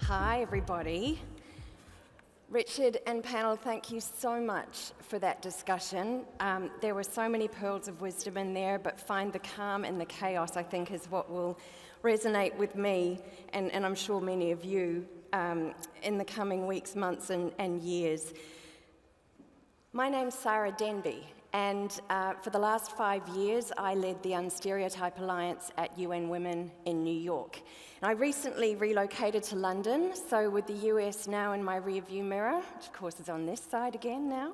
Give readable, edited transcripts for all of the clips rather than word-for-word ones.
Hi, everybody. Richard and panel, thank you so much for that discussion. There were so many pearls of wisdom in there, but find the calm in the chaos, I think, is what will resonate with me, and I'm sure many of you, in the coming weeks, months, and years. My name's Sara Denby, and for the last 5 years, I led the Unstereotype Alliance at UN Women in New York. And I recently relocated to London, so with the US now in my rearview mirror, which of course is on this side again now,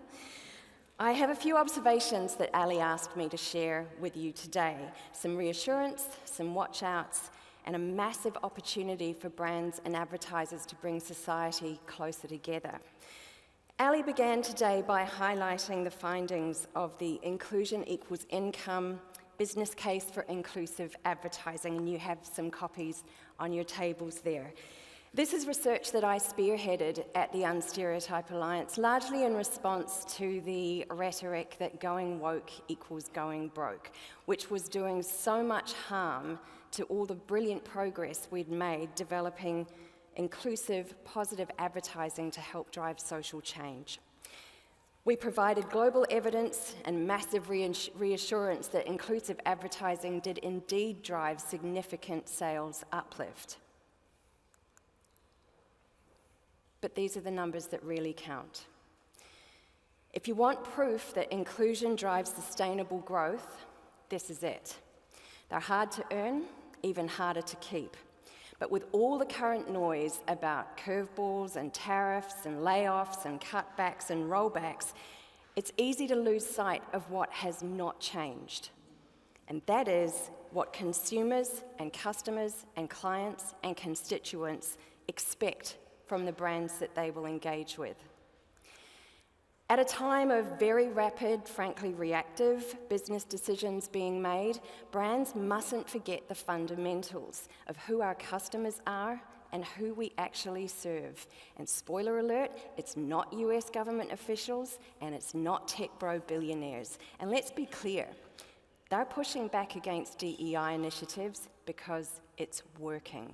I have a few observations that Ali asked me to share with you today. Some reassurance, some watch-outs, and a massive opportunity for brands and advertisers to bring society closer together. Ali began today by highlighting the findings of the Inclusion Equals Income business case for inclusive advertising, and you have some copies on your tables there. This is research that I spearheaded at the Unstereotype Alliance, largely in response to the rhetoric that going woke equals going broke, which was doing so much harm to all the brilliant progress we'd made developing inclusive, positive advertising to help drive social change. We provided global evidence and massive reassurance that inclusive advertising did indeed drive significant sales uplift. But these are the numbers that really count. If you want proof that inclusion drives sustainable growth, this is it. They're hard to earn, even harder to keep. But with all the current noise about curveballs and tariffs and layoffs and cutbacks and rollbacks, it's easy to lose sight of what has not changed. And that is what consumers and customers and clients and constituents expect from the brands that they will engage with. At a time of very rapid, frankly reactive business decisions being made, brands mustn't forget the fundamentals of who our customers are and who we actually serve. And spoiler alert, it's not US government officials and it's not tech bro billionaires. And let's be clear, they're pushing back against DEI initiatives because it's working.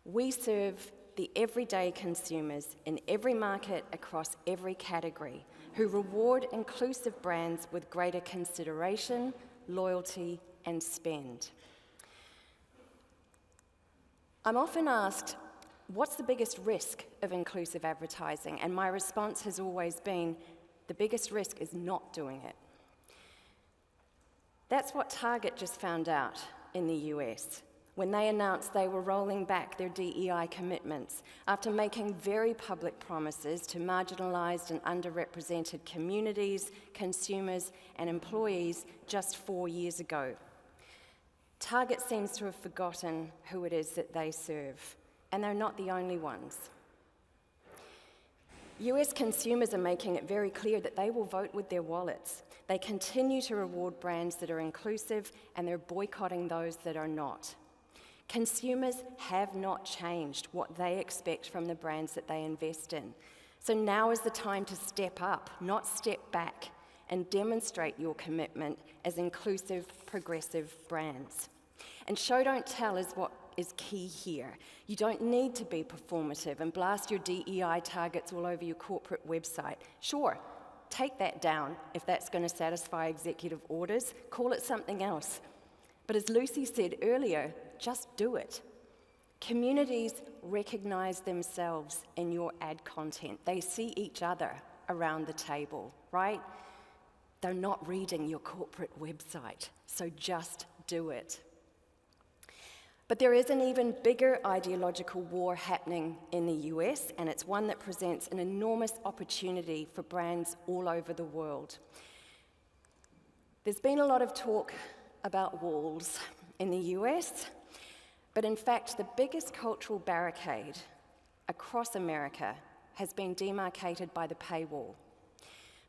We serve the everyday consumers in every market across every category who reward inclusive brands with greater consideration, loyalty, and spend. I'm often asked, what's the biggest risk of inclusive advertising? And my response has always been, the biggest risk is not doing it. That's what Target just found out in the US when they announced they were rolling back their DEI commitments after making very public promises to marginalized and underrepresented communities, consumers, and employees just 4 years ago. Target seems to have forgotten who it is that they serve, and they're not the only ones. US consumers are making it very clear that they will vote with their wallets. They continue to reward brands that are inclusive, and they're boycotting those that are not. Consumers have not changed what they expect from the brands that they invest in. So now is the time to step up, not step back, and demonstrate your commitment as inclusive, progressive brands. And show don't tell is what is key here. You don't need to be performative and blast your DEI targets all over your corporate website. Sure, take that down if that's going to satisfy executive orders. Call it something else. But as Lucy said earlier, just do it. Communities recognize themselves in your ad content. They see each other around the table, right? They're not reading your corporate website, so just do it. But there is an even bigger ideological war happening in the US, and it's one that presents an enormous opportunity for brands all over the world. There's been a lot of talk about walls in the US, but in fact, the biggest cultural barricade across America has been demarcated by the paywall.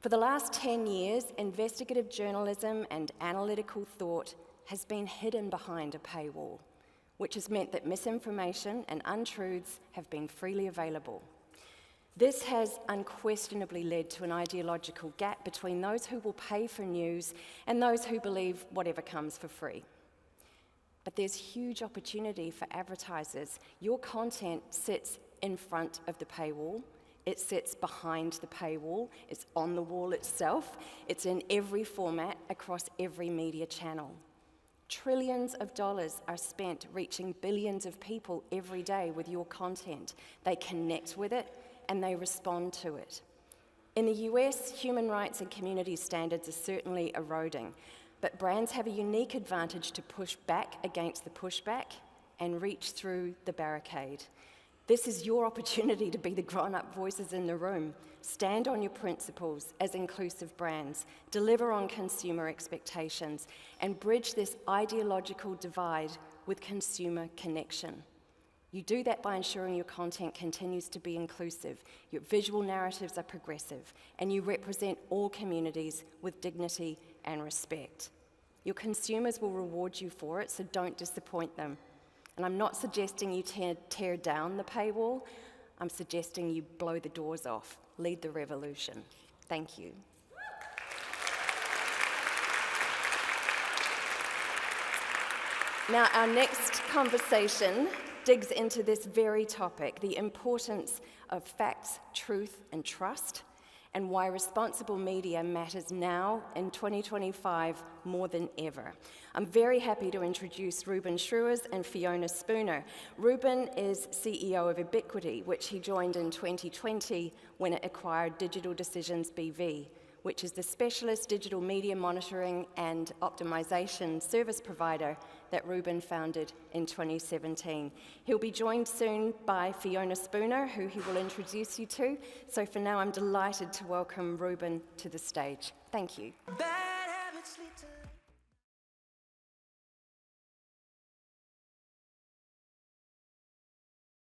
For the last 10 years, investigative journalism and analytical thought has been hidden behind a paywall, which has meant that misinformation and untruths have been freely available. This has unquestionably led to an ideological gap between those who will pay for news and those who believe whatever comes for free. But there's huge opportunity for advertisers. Your content sits in front of the paywall. It sits behind the paywall. It's on the wall itself. It's in every format across every media channel. Trillions of dollars are spent reaching billions of people every day with your content. They connect with it and they respond to it. In the US, human rights and community standards are certainly eroding, but brands have a unique advantage to push back against the pushback and reach through the barricade. This is your opportunity to be the grown-up voices in the room. Stand on your principles as inclusive brands, deliver on consumer expectations, and bridge this ideological divide with consumer connection. You do that by ensuring your content continues to be inclusive, your visual narratives are progressive, and you represent all communities with dignity and respect. Your consumers will reward you for it, so don't disappoint them. And I'm not suggesting you tear down the paywall, I'm suggesting you blow the doors off, lead the revolution. Thank you. Now, our next conversation digs into this very topic, the importance of facts, truth, and trust, and why responsible media matters now in 2025 more than ever. I'm very happy to introduce Ruben Schruers and Fiona Spooner. Ruben is CEO of Ubiquity, which he joined in 2020 when it acquired Digital Decisions BV, which is the specialist digital media monitoring and optimization service provider that Ruben founded in 2017. He'll be joined soon by Fiona Spooner, who he will introduce you to. So for now, I'm delighted to welcome Ruben to the stage. Thank you.